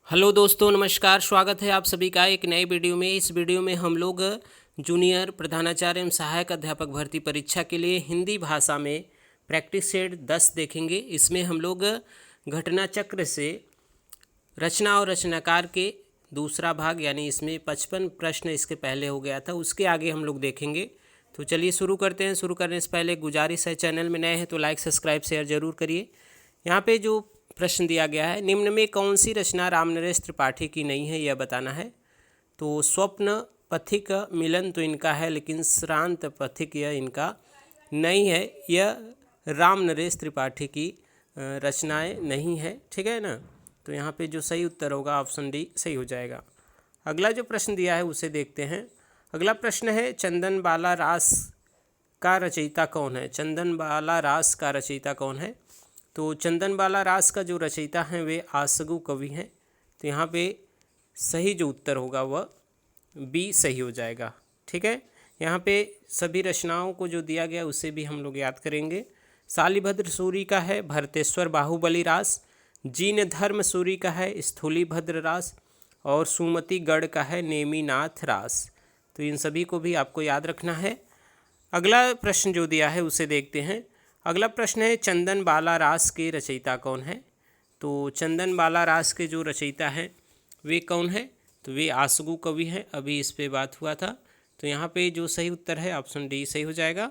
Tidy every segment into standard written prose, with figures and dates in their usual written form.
Hello दोस्तों, नमस्कार। स्वागत है आप सभी का एक नए वीडियो में। इस वीडियो में हम लोग जूनियर प्रधानाचार्य एवं सहायक अध्यापक भर्ती परीक्षा के लिए हिंदी भाषा में प्रैक्टिस सेट 10 देखेंगे। इसमें हम लोग घटना चक्र से रचना और रचनाकार के दूसरा भाग, यानी इसमें 55 प्रश्न इसके पहले हो गया था, उसके आगे हम लोग देखेंगे। तो चलिए शुरू करते हैं। शुरू करने से पहले गुजारिश है, चैनल में नए हैं तो लाइक सब्सक्राइब शेयर जरूर करिए। यहाँ पे जो प्रश्न दिया गया है, निम्न में कौन सी रचना रामनरेश त्रिपाठी की नहीं है, यह बताना है। तो स्वप्न पथिक मिलन तो इनका है, लेकिन श्रांत पथिक यह इनका नहीं है। यह रामनरेश त्रिपाठी की रचनाएं नहीं है, ठीक है ना। तो यहाँ पे जो सही उत्तर होगा ऑप्शन डी सही हो जाएगा। अगला जो प्रश्न दिया है उसे देखते हैं। अगला प्रश्न है, चंदन बाला रास का रचयिता कौन है। चंदन बाला रास का रचयिता कौन है। तो चंदन बाला रास का जो रचयिता हैं वे आसगु कवि हैं। तो यहाँ पे सही जो उत्तर होगा वह बी सही हो जाएगा, ठीक है। यहाँ पे सभी रचनाओं को जो दिया गया उसे भी हम लोग याद करेंगे। शालिभद्र सूरी का है भरतेश्वर बाहुबली रास, जीन धर्म सूरी का है स्थूलीभद्र रास, और सुमति गढ़ का है नेमिनाथ रास। तो इन सभी को भी आपको याद रखना है। अगला प्रश्न जो दिया है उसे देखते हैं। अगला प्रश्न है, चंदन बाला रास के रचयिता कौन है। तो चंदन बाला रास के जो रचयिता हैं वे कौन है। तो वे आसगु कवि हैं, अभी इस पे बात हुआ था। तो यहाँ पे जो सही उत्तर है ऑप्शन डी सही हो जाएगा।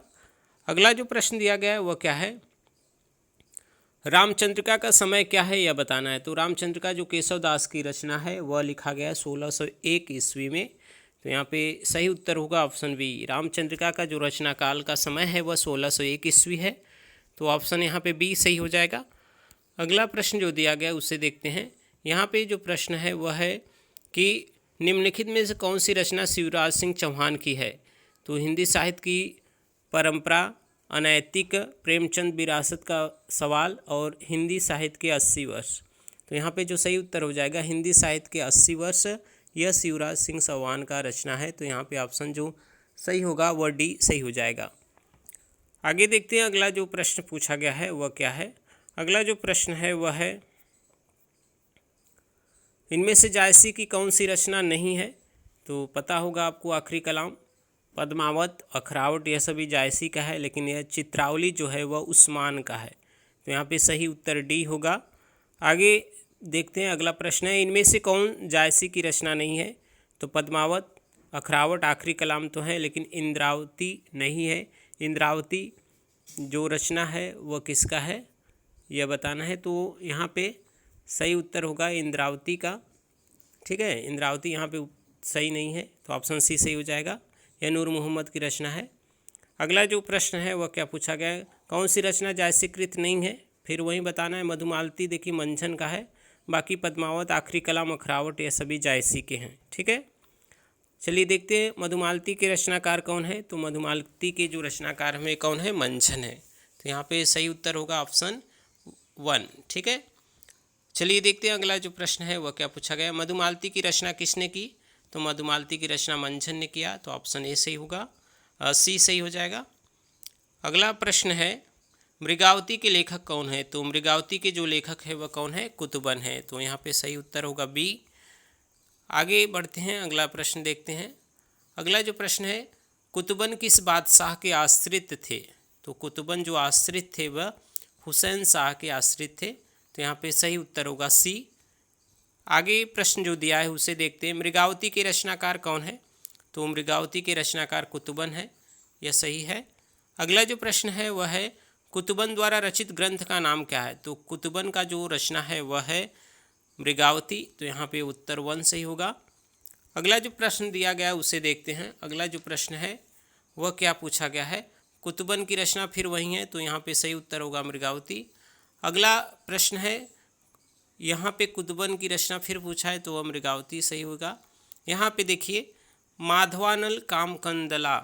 अगला जो प्रश्न दिया गया है वह क्या है, रामचंद्रिका का समय क्या है यह बताना है। तो रामचंद्रिका जो केशव दास की रचना है वह लिखा गया है 1601 ईस्वी में। तो यहाँ पे सही उत्तर होगा ऑप्शन बी। रामचंद्रिका का जो रचना काल का समय है वह 1601 ईस्वी है। तो ऑप्शन यहाँ पे बी सही हो जाएगा। अगला प्रश्न जो दिया गया उसे देखते हैं। यहाँ पे जो प्रश्न है वह है कि निम्नलिखित में से कौन सी रचना शिवराज सिंह चौहान की है। तो हिंदी साहित्य की परंपरा, अनैतिक, प्रेमचंद विरासत का सवाल और हिंदी साहित्य के 80 वर्ष। तो यहाँ पे जो सही उत्तर हो जाएगा हिंदी साहित्य के 80 वर्ष, यह शिवराज सिंह चौहान का रचना है। तो यहाँ पे ऑप्शन जो सही होगा वह डी सही हो जाएगा। आगे देखते हैं अगला जो प्रश्न पूछा गया है वह क्या है। अगला जो प्रश्न है वह है, इनमें से जायसी की कौन सी रचना नहीं है। तो पता होगा आपको, आखिरी कलाम, पद्मावत, अखरावट, यह सभी जायसी का है, लेकिन यह चित्रावली जो है वह उस्मान का है। तो यहाँ पे सही उत्तर डी होगा। आगे देखते हैं अगला प्रश्न है, इनमें से कौन जायसी की रचना नहीं है। तो पद्मावत, अखरावट, आखिरी कलाम तो है, लेकिन इंद्रावती नहीं है। इंद्रावती जो रचना है वह किसका है यह बताना है। तो यहाँ पे सही उत्तर होगा इंद्रावती का, ठीक है। इंद्रावती यहाँ पे सही नहीं है, तो ऑप्शन सी सही हो जाएगा। यह नूर मोहम्मद की रचना है। अगला जो प्रश्न है वह क्या पूछा गया है, कौन सी रचना जायसीकृत नहीं है। फिर वही बताना है। मधुमालती देखिए मंझन का है, बाकी पद्मावत, आखिरी कलाम, अखरावट यह सभी जायसी के हैं, ठीक है। चलिए देखते हैं मधुमालती के रचनाकार कौन है। तो मधुमालती के जो रचनाकार हमें कौन है, मंझन है। तो यहाँ पे सही उत्तर होगा ऑप्शन 1, ठीक है। चलिए देखते हैं अगला जो प्रश्न है वह क्या पूछा गया, मधुमालती की रचना किसने की। तो मधुमालती की रचना मंझन ने किया। तो ऑप्शन ए सही होगा, सी सही हो जाएगा। अगला प्रश्न है, मृगावती के लेखक कौन है। तो मृगावती के जो लेखक है वह कौन है, कुतुबन है। तो यहाँ पे सही उत्तर होगा बी। आगे बढ़ते हैं, अगला प्रश्न देखते हैं। अगला जो प्रश्न है, कुतुबन किस बादशाह के आश्रित थे। तो कुतुबन जो आश्रित थे वह हुसैन शाह के आश्रित थे। तो यहाँ पे सही उत्तर होगा सी। आगे प्रश्न जो दिया है उसे देखते हैं, मृगावती के रचनाकार कौन है। तो मृगावती के रचनाकार कुतुबन है, यह सही है। अगला जो प्रश्न है वह है, कुतुबन द्वारा रचित ग्रंथ का नाम क्या है। तो कुतुबन का जो रचना है वह है मृगावती। तो यहाँ पे उत्तर 1 सही होगा। अगला जो प्रश्न दिया गया है उसे देखते हैं। अगला जो प्रश्न है वह क्या पूछा गया है, कुतुबन की रचना फिर वही है। तो यहाँ पे सही उत्तर होगा मृगावती। अगला प्रश्न है, यहाँ पे कुतुबन की रचना फिर पूछा है तो वह मृगावती सही होगा। यहाँ पे देखिए, माधवानल कामकंदला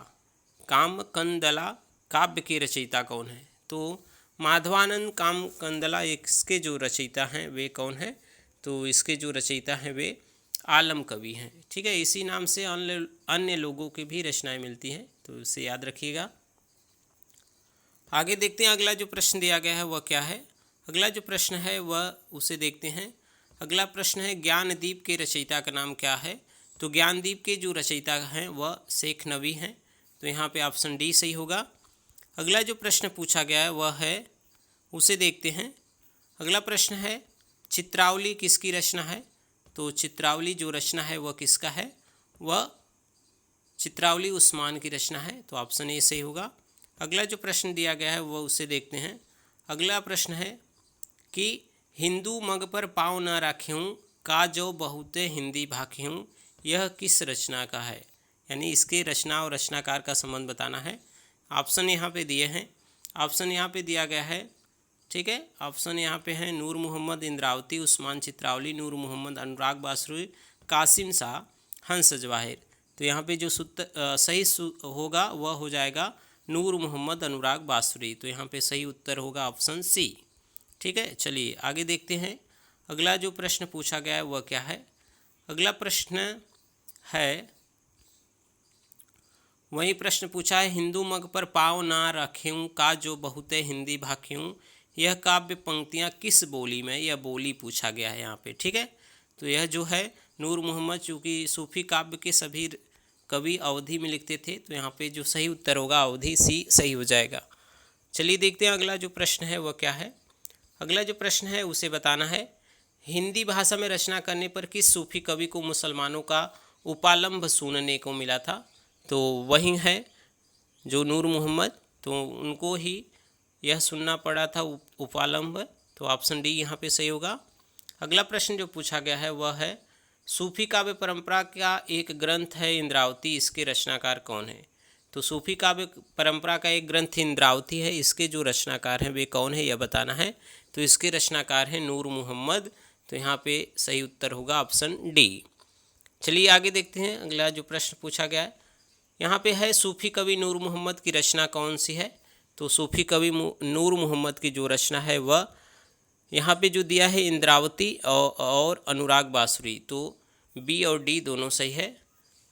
काव्य के रचयिता कौन है। तो माधवानंद कामकंदला इसके जो रचयिता हैं वे कौन है। तो इसके जो रचयिता हैं वे आलम कवि हैं, ठीक है। इसी नाम से अन्य लोगों की भी रचनाएं मिलती हैं, तो इसे याद रखिएगा। आगे देखते हैं अगला जो प्रश्न दिया गया है वह क्या है। अगला जो प्रश्न है वह उसे देखते हैं, अगला प्रश्न है ज्ञानदीप के रचयिता का नाम क्या है? तो ज्ञानदीप के जो रचयिता हैं वह शेख नबी हैं, तो यहाँ पे ऑप्शन डी सही होगा। अगला जो प्रश्न पूछा गया है वह है, उसे देखते हैं। अगला प्रश्न है चित्रावली किसकी रचना है? तो चित्रावली जो रचना है वह किसका है? वह चित्रावली उस्मान की रचना है, तो ऑप्शन ए सही होगा। अगला जो प्रश्न दिया गया है वह उसे देखते हैं। अगला प्रश्न है कि हिंदू मग पर पाँव न राख्यूं का जो बहुते हिंदी भाख्यूं, यह किस रचना का है? यानी इसके रचना और रचनाकार का संबंध बताना है। ऑप्शन यहाँ पे दिए हैं, ऑप्शन यहाँ पे दिया गया है, ठीक है। ऑप्शन यहाँ पे है नूर मोहम्मद इंद्रावती, उस्मान चित्रावली, नूर मोहम्मद अनुराग बासुरी, कासिम शाह, हंस जवाहिर। तो यहाँ पे जो सही होगा वह हो जाएगा नूर मोहम्मद अनुराग बासुरी, तो यहाँ पे सही उत्तर होगा ऑप्शन सी, ठीक है। चलिए आगे देखते हैं। अगला जो प्रश्न पूछा गया है वह क्या है? अगला प्रश्न है, वही प्रश्न पूछा है हिंदू मग पर पाँव ना रख्यूं का जो बहुते हिंदी भाख्यूं, यह काव्य पंक्तियाँ किस बोली में? यह बोली पूछा गया है यहाँ पे, ठीक है। तो यह जो है नूर मोहम्मद, चूँकि सूफी काव्य के सभी कवि अवधी में लिखते थे, तो यहाँ पे जो सही उत्तर होगा अवधी, सी सही हो जाएगा। चलिए देखते हैं अगला जो प्रश्न है वह क्या है। अगला जो प्रश्न है उसे बताना है, हिंदी भाषा में रचना करने पर किस सूफी कवि को मुसलमानों का उपालंब सुनने को मिला था? तो वही है जो नूर मोहम्मद, तो उनको ही यह सुनना पड़ा था उपालंब, तो ऑप्शन डी यहाँ पे सही होगा। अगला प्रश्न जो पूछा गया है वह है, सूफी काव्य परंपरा का एक ग्रंथ है इंद्रावती, इसके रचनाकार कौन है? तो सूफी काव्य परंपरा का एक ग्रंथ इंद्रावती है, इसके जो रचनाकार हैं वे कौन है यह बताना है। तो इसके रचनाकार हैं नूर मोहम्मद, तो यहाँ पे सही उत्तर होगा ऑप्शन डी। चलिए आगे देखते हैं। अगला जो प्रश्न पूछा गया है यहाँ पे है, सूफी कवि नूर मोहम्मद की रचना कौन सी है? तो सूफी कवि नूर मोहम्मद की जो रचना है वह यहाँ पे जो दिया है इंद्रावती और अनुराग बासुरी, तो बी और डी दोनों सही है।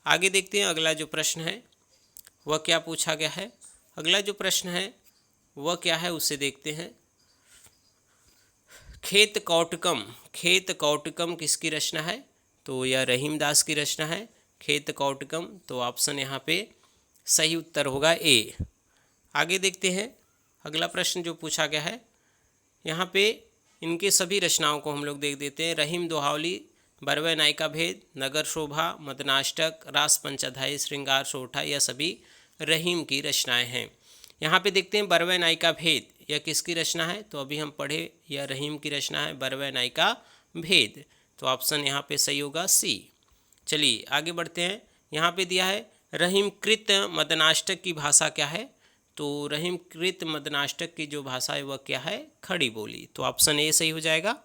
आगे देखते हैं अगला जो प्रश्न है वह क्या पूछा गया है। अगला जो प्रश्न है वह क्या है उसे देखते हैं। खेत कौटकम किसकी रचना है? तो यह रहीमदास की रचना है, खेत कौटकम, तो ऑप्शन यहाँ पे सही उत्तर होगा ए। आगे देखते हैं अगला प्रश्न जो पूछा गया है, यहाँ पे इनके सभी रचनाओं को हम लोग देख देते हैं। रहीम दोहावली, बरवै नायिका भेद, नगर शोभा, मदनाष्टक, रास पंचाध्यायी, श्रृंगार सोठा, यह सभी रहीम की रचनाएं हैं। यहाँ पे देखते हैं बरवै नायिका भेद, यह किसकी रचना है? तो अभी हम पढ़े, यह रहीम की रचना है बरवै नायिका भेद, तो ऑप्शन यहाँ पे सही होगा सी। चलिए आगे बढ़ते हैं। यहाँ पे दिया है रहीमकृत मदनाष्टक की भाषा क्या है? तो रहीमकृत मदनाष्टक की जो भाषा है वह क्या है? खड़ी बोली, तो ऑप्शन ए सही हो जाएगा।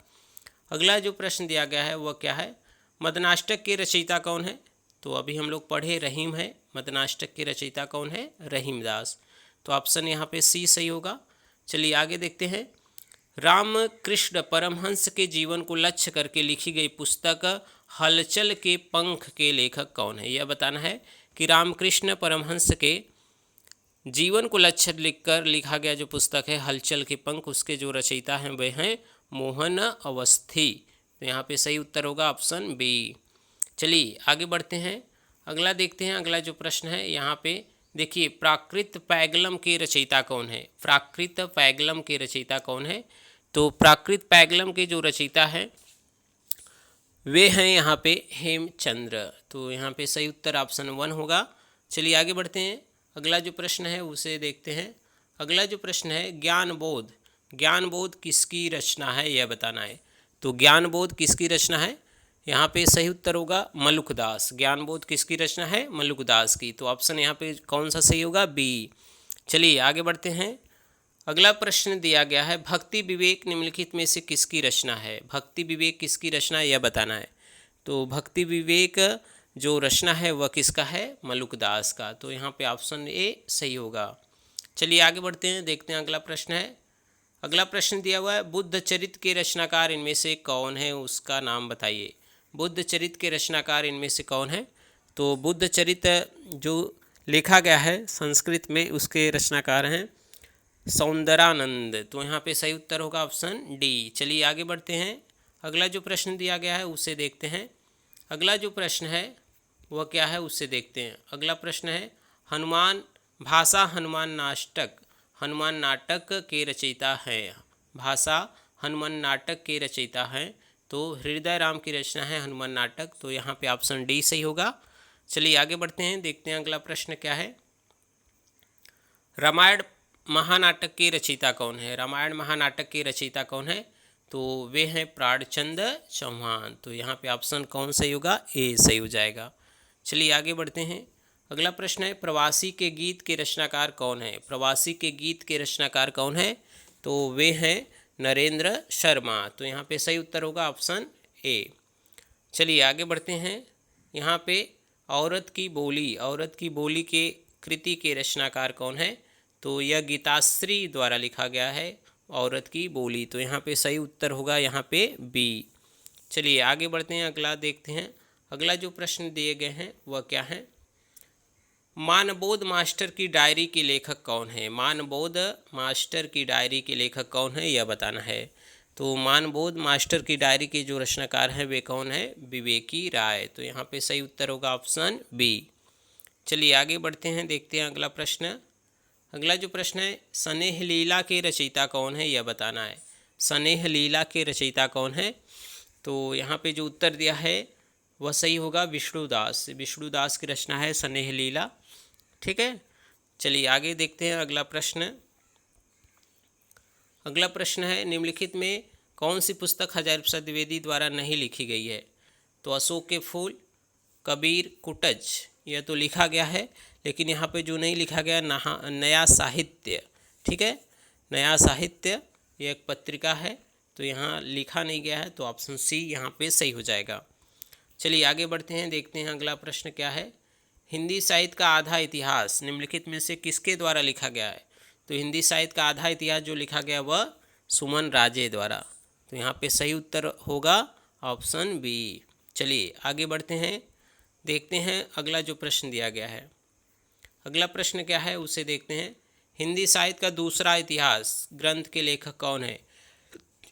अगला जो प्रश्न दिया गया है वह क्या है? मदनाष्टक के रचयिता कौन है? तो अभी हम लोग पढ़े रहीम है, मदनाष्टक के रचयिता कौन है? रहीमदास, तो ऑप्शन यहाँ पे सी सही होगा। चलिए आगे देखते हैं। रामकृष्ण परमहंस के जीवन को लक्ष्य करके लिखी गई पुस्तक हलचल के पंख के लेखक कौन है? यह बताना है कि रामकृष्ण परमहंस के जीवन को लक्ष्य लिखकर लिखा गया जो पुस्तक है हलचल के पंख, उसके जो रचयिता हैं वे हैं मोहन अवस्थी, तो यहाँ पे सही उत्तर होगा ऑप्शन बी। चलिए आगे बढ़ते हैं। अगला देखते हैं। अगला जो प्रश्न है यहाँ पे देखिए, प्राकृत पैगलम के रचयिता कौन है? प्राकृत पैगलम के रचयिता कौन है? तो प्राकृत पैगलम के जो रचयिता हैं वे हैं यहाँ पे हेमचंद्र, तो यहाँ पे सही उत्तर ऑप्शन 1 होगा। चलिए आगे बढ़ते हैं। अगला जो प्रश्न है उसे देखते हैं। अगला जो प्रश्न है ज्ञानबोध किसकी रचना है यह बताना है। तो ज्ञानबोध किसकी रचना है? यहाँ पे सही उत्तर होगा मलुकदास। ज्ञानबोध किसकी रचना है? मलुकदास की, तो ऑप्शन यहाँ पे कौन सा सही होगा? बी। चलिए आगे बढ़ते हैं। अगला प्रश्न दिया गया है, भक्ति विवेक निम्नलिखित में से किसकी रचना है? भक्ति विवेक किसकी रचना है यह बताना है। तो भक्ति विवेक जो रचना है वह किसका है? मलुकदास का, तो यहाँ पे ऑप्शन ए सही होगा। चलिए आगे बढ़ते हैं, देखते हैं अगला प्रश्न है। अगला प्रश्न दिया हुआ है, बुद्ध चरित्र के रचनाकार इनमें से कौन है, उसका नाम बताइए। बुद्ध चरित्र के रचनाकार इनमें से कौन है? तो बुद्ध चरित्र जो लिखा गया है संस्कृत में उसके रचनाकार हैं सौंदरानंद, तो यहाँ पे सही उत्तर होगा ऑप्शन डी। चलिए आगे बढ़ते हैं। अगला जो प्रश्न दिया गया है उसे देखते हैं। अगला जो प्रश्न है वह क्या है उससे देखते हैं। अगला प्रश्न है हनुमान भाषा हनुमान नाटक के रचयिता हैं। भाषा हनुमान नाटक के रचयिता हैं, तो हृदय राम की रचना है हनुमान नाटक, तो यहाँ पे ऑप्शन डी सही होगा। चलिए आगे बढ़ते हैं, देखते हैं अगला प्रश्न क्या है। रामायण महानाटक के रचयिता कौन है? रामायण महानाटक के रचयिता कौन है? तो वे हैं प्राणचंद चौहान। तो यहाँ पे ऑप्शन कौन सही होगा? ए सही हो जाएगा। चलिए आगे बढ़ते हैं। अगला प्रश्न है प्रवासी के गीत के रचनाकार कौन है? प्रवासी के गीत के रचनाकार कौन है? तो वे हैं नरेंद्र शर्मा। तो यहाँ पे सही उत्तर होगा ऑप्शन ए। चलिए आगे बढ़ते हैं। यहाँ पे औरत की बोली के कृति के रचनाकार कौन है? तो यह गीताश्री द्वारा लिखा गया है औरत की बोली। तो यहाँ पे सही उत्तर होगा यहाँ पे बी। चलिए आगे बढ़ते हैं, अगला देखते हैं। अगला जो प्रश्न दिए गए हैं वह क्या है? मानबोध मास्टर की डायरी के लेखक कौन है? मानबोध मास्टर की डायरी के लेखक कौन है यह बताना है। तो मानबोध मास्टर की डायरी के जो रचनाकार हैं वे कौन है? विवेकी राय। तो यहाँ पे सही उत्तर होगा ऑप्शन बी। चलिए आगे बढ़ते हैं, देखते हैं अगला प्रश्न। अगला जो प्रश्न है स्नेह लीला के रचयिता कौन है यह बताना है। स्नेह लीला के रचयिता कौन है? तो यहाँ पे जो उत्तर दिया है वह सही होगा विष्णुदास। विष्णुदास की रचना है स्नेह लीला। ठीक है, चलिए आगे देखते हैं अगला प्रश्न। अगला प्रश्न है निम्नलिखित में कौन सी पुस्तक हजारी प्रसाद द्विवेदी द्वारा नहीं लिखी गई है? तो अशोक के फूल, कबीर, कुटज, यह तो लिखा गया है, लेकिन यहाँ पे जो नहीं लिखा गया नया साहित्य। ठीक है, नया साहित्य ये एक पत्रिका है, तो यहाँ लिखा नहीं गया है, तो ऑप्शन सी यहाँ पे सही हो जाएगा। चलिए आगे बढ़ते हैं, देखते हैं अगला प्रश्न क्या है। हिंदी साहित्य का आधा इतिहास निम्नलिखित में से किसके द्वारा लिखा गया है? तो हिंदी साहित्य का आधा इतिहास जो लिखा गया वह सुमन राजे द्वारा। तो यहाँ पे सही उत्तर होगा ऑप्शन बी। चलिए आगे बढ़ते हैं, देखते हैं अगला जो प्रश्न दिया गया है। अगला प्रश्न क्या है उसे देखते हैं। हिंदी साहित्य का दूसरा इतिहास ग्रंथ के लेखक कौन है?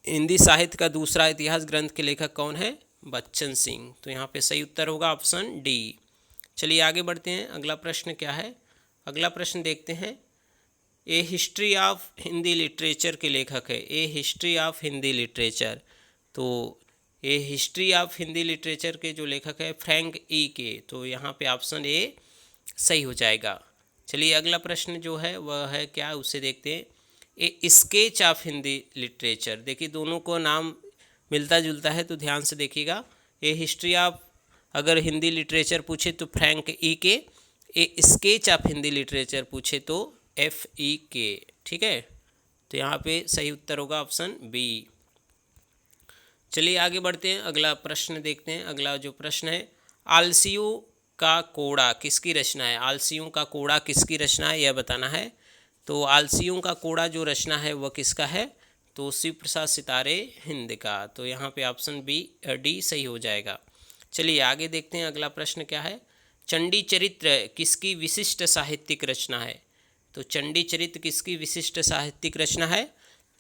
हिंदी साहित्य का दूसरा इतिहास ग्रंथ के लेखक कौन है? बच्चन सिंह। तो यहाँ पे सही उत्तर होगा ऑप्शन डी। चलिए आगे बढ़ते हैं, अगला प्रश्न क्या है। अगला प्रश्न देखते हैं। ए हिस्ट्री ऑफ हिंदी लिटरेचर के लेखक है। ए हिस्ट्री ऑफ हिंदी लिटरेचर, तो ए हिस्ट्री ऑफ हिंदी लिटरेचर के जो लेखक है फ्रैंक ई के। तो यहाँ पे ऑप्शन ए सही हो जाएगा। चलिए अगला प्रश्न जो है वह है क्या उसे देखते हैं। ए स्केच ऑफ हिंदी लिटरेचर, देखिए दोनों को नाम मिलता जुलता है, तो ध्यान से देखिएगा। ए हिस्ट्री ऑफ अगर हिंदी लिटरेचर पूछे तो फ्रैंक ई के, ए स्केच ऑफ हिंदी लिटरेचर पूछे तो एफ ई के। ठीक है, तो यहाँ पे सही उत्तर होगा ऑप्शन बी। चलिए आगे बढ़ते हैं, अगला प्रश्न देखते हैं। अगला जो प्रश्न है आलसियों का कोड़ा किसकी रचना है? आलसियों का कोड़ा किसकी रचना है यह बताना है। तो आलसियों का कोड़ा जो रचना है वह किसका है? तो शिव प्रसाद सितारे हिंद का। तो यहाँ पे ऑप्शन डी सही हो जाएगा। चलिए आगे देखते हैं, अगला प्रश्न क्या है। चंडी चरित्र किसकी विशिष्ट साहित्यिक रचना है? तो चंडी चरित्र किसकी विशिष्ट साहित्यिक रचना है?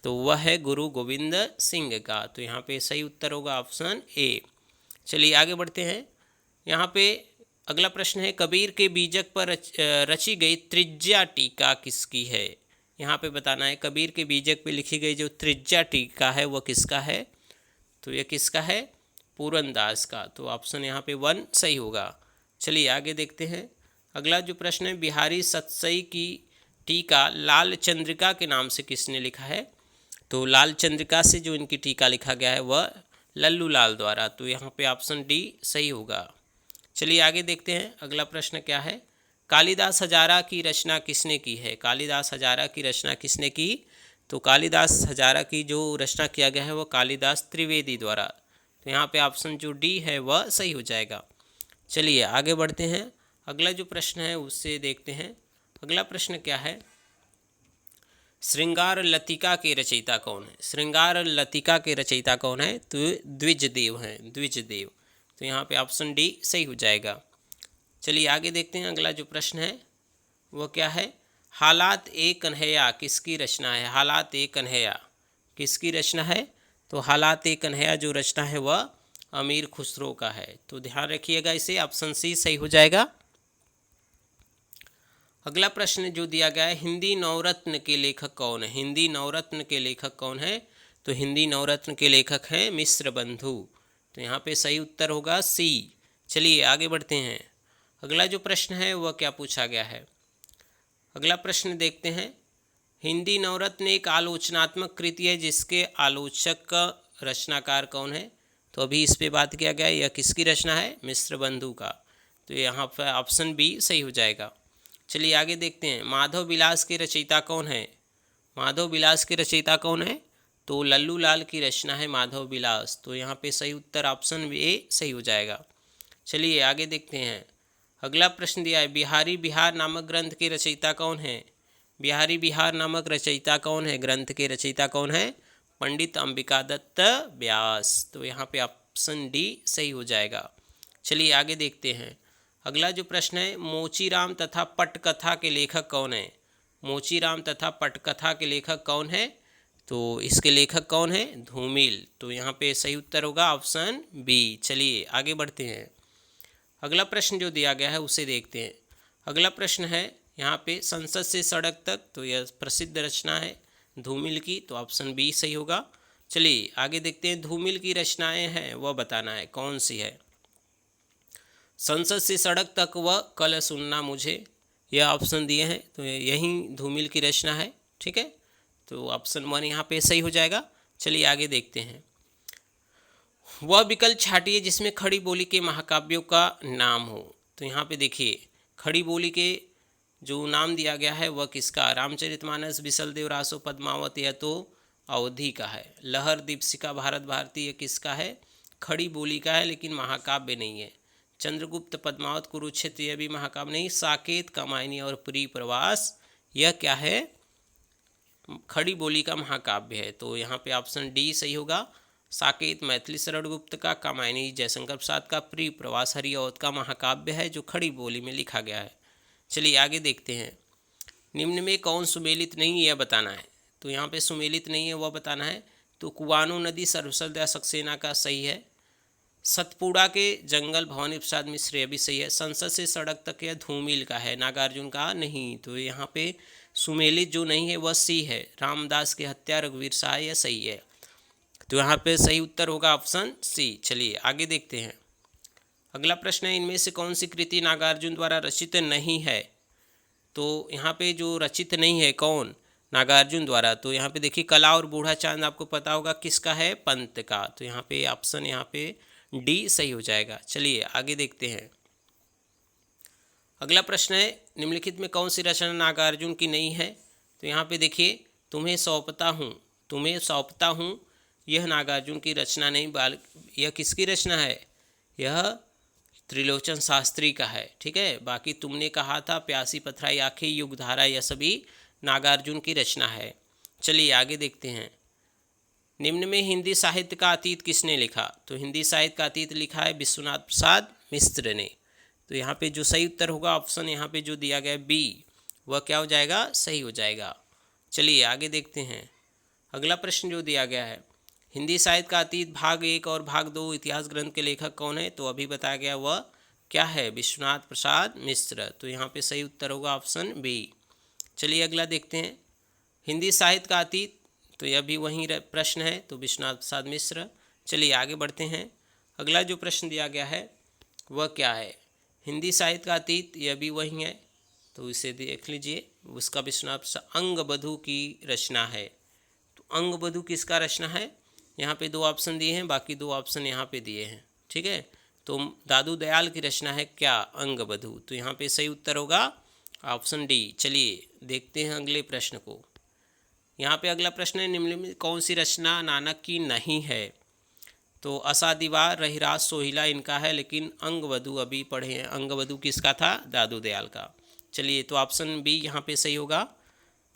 तो वह है गुरु गोविंद सिंह का। तो यहाँ पे सही उत्तर होगा ऑप्शन ए। चलिए आगे बढ़ते हैं। यहाँ पे अगला प्रश्न है कबीर के बीजक पर रची गई त्रिज्या टीका किसकी है? यहाँ पे बताना है कबीर के बीजक पे लिखी गई जो त्रिज्या टीका है वह किसका है? तो यह किसका है? पूरनदास का। तो ऑप्शन यहाँ पे 1 सही होगा। चलिए आगे देखते हैं। अगला जो प्रश्न है बिहारी सतसई की टीका लाल चंद्रिका के नाम से किसने लिखा है? तो लाल चंद्रिका से जो इनकी टीका लिखा गया है वह लल्लू लाल द्वारा। तो यहाँ पे ऑप्शन डी सही होगा। चलिए आगे देखते हैं, अगला प्रश्न क्या है। कालिदास हजारा की रचना किसने की है? कालिदास हजारा की रचना किसने की? तो कालिदास हजारा की जो रचना किया गया है वह कालिदास त्रिवेदी द्वारा। तो यहाँ पे ऑप्शन जो डी है वह सही हो जाएगा। चलिए आगे बढ़ते हैं, अगला जो प्रश्न है उससे देखते हैं। अगला प्रश्न क्या है। श्रृंगार लतिका के रचयिता कौन है? श्रृंगार लतिका के रचयिता कौन है? तो द्विजदेव हैं, द्विजदेव। तो यहाँ पे ऑप्शन डी सही हो जाएगा। चलिए आगे देखते हैं, अगला जो प्रश्न है वो क्या है। हालात ए कन्हैया किसकी रचना है? हालात ए कन्हैया किसकी रचना है? तो तो हालात ए कन्हैया जो रचना है वह अमीर खुसरो का है। तो ध्यान रखिएगा, इसे ऑप्शन सी सही हो जाएगा। अगला प्रश्न जो दिया गया है, हिंदी नवरत्न के लेखक कौन है? हिंदी नवरत्न के लेखक कौन है? तो हिंदी नवरत्न के लेखक हैं मिश्र बंधु। तो यहाँ पे सही उत्तर होगा सी। चलिए आगे बढ़ते हैं। अगला जो प्रश्न है वह क्या पूछा गया है? अगला प्रश्न देखते हैं। हिंदी नवरत्न एक आलोचनात्मक कृति है जिसके आलोचक का रचनाकार कौन है? तो अभी इस पे बात किया गया है, यह किसकी रचना है? मिश्र बंधु का। तो यहाँ पर ऑप्शन बी सही हो जाएगा। चलिए आगे देखते हैं। माधव विलास के रचयिता कौन है? माधव विलास के रचयिता कौन है? तो लल्लू लाल की रचना है माधव विलास। तो यहाँ पे सही उत्तर ऑप्शन ए सही हो जाएगा। चलिए आगे देखते हैं। अगला प्रश्न दिया है, बिहारी बिहार नामक ग्रंथ के रचयिता कौन है? बिहारी बिहार नामक रचयिता कौन है? ग्रंथ के रचयिता कौन है? पंडित अंबिका दत्त व्यास। तो यहाँ पे ऑप्शन डी सही हो जाएगा। चलिए आगे देखते हैं। अगला जो प्रश्न है, मोचीराम तथा पटकथा के लेखक कौन है? मोचीराम तथा पटकथा के लेखक कौन है? तो इसके लेखक कौन है? धूमिल। तो यहाँ पे सही उत्तर होगा ऑप्शन बी। चलिए आगे बढ़ते हैं। अगला प्रश्न जो दिया गया है उसे देखते हैं। अगला प्रश्न है यहाँ पे, संसद से सड़क तक। तो यह प्रसिद्ध रचना है धूमिल की। तो ऑप्शन बी सही होगा। चलिए आगे देखते हैं। धूमिल की रचनाएं हैं वह बताना है कौन सी है। संसद से सड़क तक व कल सुनना मुझे, यह ऑप्शन दिए हैं। तो यही धूमिल की रचना है। ठीक है, तो ऑप्शन 1 यहाँ पे सही हो जाएगा। चलिए आगे देखते हैं। वह विकल्प छाटिए जिसमें खड़ी बोली के महाकाव्यों का नाम हो। तो यहाँ पे देखिए, खड़ी बोली के जो नाम दिया गया है वह किसका? रामचरितमानस, बिसल रासो, पद्मावत, यह तो अवधि का है। लहर, दीपशिखा, भारत भारती, यह किसका है? खड़ी बोली का है, लेकिन महाकाव्य नहीं है। चंद्रगुप्त, पद्मावत, कुरुक्षेत्र, यह भी महाकाव्य नहीं। साकेत, कामायनी और प्रिय प्रवास, यह क्या है? खड़ी बोली का महाकाव्य है। तो यहाँ पे ऑप्शन डी सही होगा। साकेत मैथिली शरण गुप्त का, कामायनी जयशंकर प्रसाद का, प्रिय प्रवास हरिऔध का महाकाव्य है जो खड़ी बोली में लिखा गया है। चलिए आगे देखते हैं। निम्न में कौन सुमेलित नहीं, यह बताना है। तो यहाँ पे सुमेलित नहीं है वह बताना है। तो कुआनो नदी सर्वसल्य सक्सेना का सही है। सतपुड़ा के जंगल भवानी प्रसाद मिश्र, यह भी सही है। संसद से सड़क तक यह धूमिल का है, नागार्जुन का नहीं। तो यहाँ पे सुमेलित जो नहीं है वह सी है। रामदास की हत्या, रघुवीर शाह, यह सही है। तो यहाँ पे सही उत्तर होगा ऑप्शन सी। चलिए आगे देखते हैं। अगला प्रश्न है, इनमें से कौन सी कृति नागार्जुन द्वारा रचित नहीं है? तो यहाँ पे जो रचित नहीं है कौन? नागार्जुन द्वारा। तो यहाँ पे देखिए, कला और बूढ़ा चांद आपको पता होगा किसका है? पंत का। तो यहाँ पे ऑप्शन यहाँ पे डी सही हो जाएगा। चलिए आगे देखते हैं। अगला प्रश्न है, निम्नलिखित में कौन सी रचना नागार्जुन की नहीं है? तो यहाँ पे देखिए, तुम्हें सौंपता हूँ, यह नागार्जुन की रचना नहीं, यह किसकी रचना है? यह त्रिलोचन शास्त्री का है। ठीक है, बाकी तुमने कहा था, प्यासी पथराई आँखें, युगधारा, यह सभी नागार्जुन की रचना है। चलिए आगे देखते हैं। निम्न में हिंदी साहित्य का अतीत किसने लिखा? तो हिंदी साहित्य का अतीत लिखा है विश्वनाथ प्रसाद मिश्र ने। तो यहाँ पे जो सही उत्तर होगा ऑप्शन यहाँ पे जो दिया गया बी, वह क्या हो जाएगा? सही हो जाएगा। चलिए आगे देखते हैं। अगला प्रश्न जो दिया गया है, हिंदी साहित्य का अतीत भाग 1 और भाग 2 इतिहास ग्रंथ के लेखक कौन है? तो अभी बताया गया वह क्या है? विश्वनाथ प्रसाद मिश्र। तो यहाँ पे सही उत्तर होगा ऑप्शन बी। चलिए अगला देखते हैं। हिंदी साहित्य का अतीत, तो यह भी वही प्रश्न है, तो विश्वनाथ प्रसाद मिश्र। चलिए आगे बढ़ते हैं। अगला जो प्रश्न दिया गया है वह क्या है? हिंदी साहित्य का अतीत, यह भी वही है, तो इसे देख लीजिए। उसका विश्वनाथ प्रसाद अंगबधू की रचना है। तो अंगबधू किसका रचना है? यहाँ पे 2 ऑप्शन दिए हैं, बाकी 2 ऑप्शन यहाँ पे दिए हैं। ठीक है, तो दादू दयाल की रचना है क्या? अंगबधू। तो यहाँ पे सही उत्तर होगा ऑप्शन डी। चलिए देखते हैं अगले प्रश्न को। यहाँ पे अगला प्रश्न है, निम्न में कौन सी रचना नानक की नहीं है? तो असादीवार, रहीराज, सोहिला इनका है, लेकिन अंगवधू अभी पढ़े हैं। अंगवधू किसका था? दादू दयाल का। चलिए, तो ऑप्शन बी यहाँ पे सही होगा।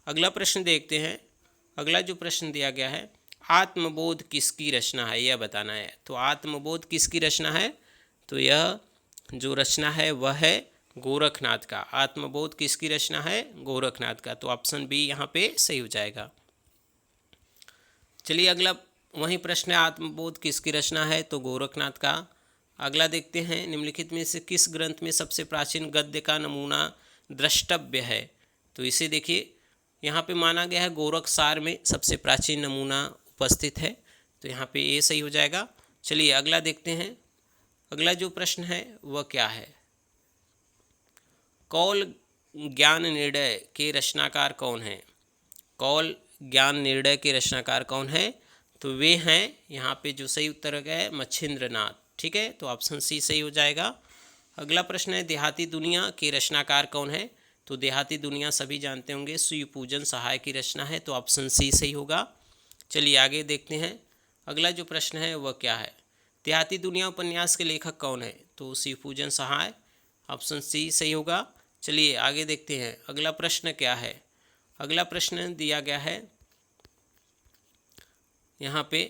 अगला प्रश्न देखते हैं। अगला जो प्रश्न दिया गया है, आत्मबोध किसकी रचना है, यह बताना है। तो आत्मबोध किसकी रचना है? तो यह जो रचना है वह है गोरखनाथ का। आत्मबोध किसकी रचना है? गोरखनाथ का। तो ऑप्शन बी यहाँ पे सही हो जाएगा। चलिए अगला वहीं प्रश्न है आत्मबोध किसकी रचना है, तो गोरखनाथ का। अगला देखते हैं, निम्नलिखित में से किस ग्रंथ में सबसे प्राचीन गद्य का नमूना द्रष्टव्य है, तो इसे देखिए यहाँ पे माना गया है गोरखसार में सबसे प्राचीन नमूना उपस्थित है, तो यहाँ पे ये सही हो जाएगा। चलिए अगला देखते हैं। अगला जो प्रश्न है वह क्या है, कौल ज्ञान निर्णय के रचनाकार कौन है। कौल ज्ञान निर्णय के रचनाकार कौन है, तो वे हैं, यहाँ पे जो सही उत्तर है मच्छिंद्रनाथ। ठीक है, तो ऑप्शन सी सही हो जाएगा। अगला प्रश्न है देहाती दुनिया के रचनाकार कौन है, तो देहाती दुनिया सभी जानते होंगे शिवपूजन सहाय की रचना है, तो ऑप्शन सी सही होगा। चलिए आगे देखते हैं। अगला जो प्रश्न है वह क्या है, देहाती दुनिया उपन्यास के लेखक कौन है, तो शिवपूजन सहाय, ऑप्शन सी सही होगा। चलिए आगे देखते हैं। अगला प्रश्न क्या है, अगला प्रश्न दिया गया है यहाँ पे,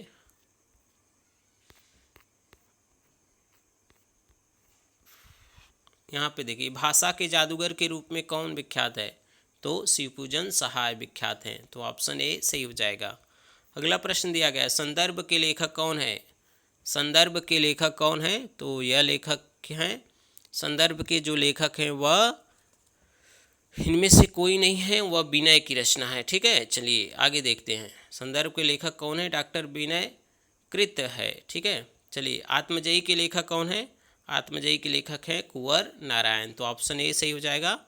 देखिए भाषा के जादूगर के रूप में कौन विख्यात है, तो शिवपूजन सहाय विख्यात हैं, तो ऑप्शन ए सही हो जाएगा। अगला प्रश्न दिया गया है संदर्भ के लेखक कौन है। संदर्भ के लेखक कौन है, तो यह लेखक हैं, संदर्भ के जो लेखक हैं वह इनमें से कोई नहीं है, वह विनय की रचना है। ठीक है, चलिए आगे देखते हैं। संदर्भ के लेखक कौन है, डॉक्टर विनय कृत है। ठीक है, चलिए आत्मजयी के लेखक कौन है, आत्मजयी के लेखक हैं कुंवर नारायण, तो ऑप्शन ए सही हो जाएगा।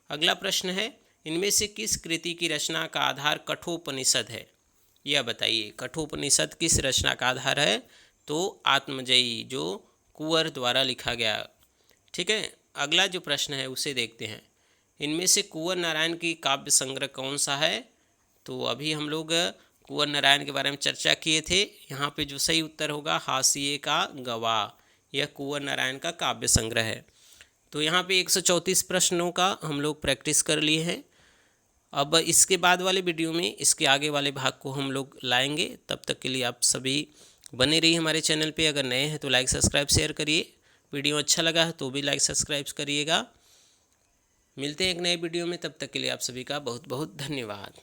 अगला प्रश्न है इनमें से किस कृति की रचना का आधार कठोपनिषद है, यह बताइए कठोपनिषद किस रचना का आधार है, तो आत्मजयी जो कुंवर द्वारा लिखा गया। ठीक है, अगला जो प्रश्न है उसे देखते हैं, इनमें से कुंवर नारायण की काव्य संग्रह कौन सा है, तो अभी हम लोग कुंवर नारायण के बारे में चर्चा किए थे। यहाँ पे जो सही उत्तर होगा हाशिए का गवाह, यह कुंवर नारायण का काव्य संग्रह है। तो यहाँ पे 134 प्रश्नों का हम लोग प्रैक्टिस कर लिए हैं। अब इसके बाद वाले वीडियो में इसके आगे वाले भाग को हम लोग लाएंगे। तब तक के लिए आप सभी बने रहिए हमारे चैनल पे। अगर नए हैं तो लाइक सब्सक्राइब शेयर करिए, वीडियो अच्छा लगा है तो भी लाइक सब्सक्राइब करिएगा। मिलते हैं एक नए वीडियो में, तब तक के लिए आप सभी का बहुत बहुत धन्यवाद।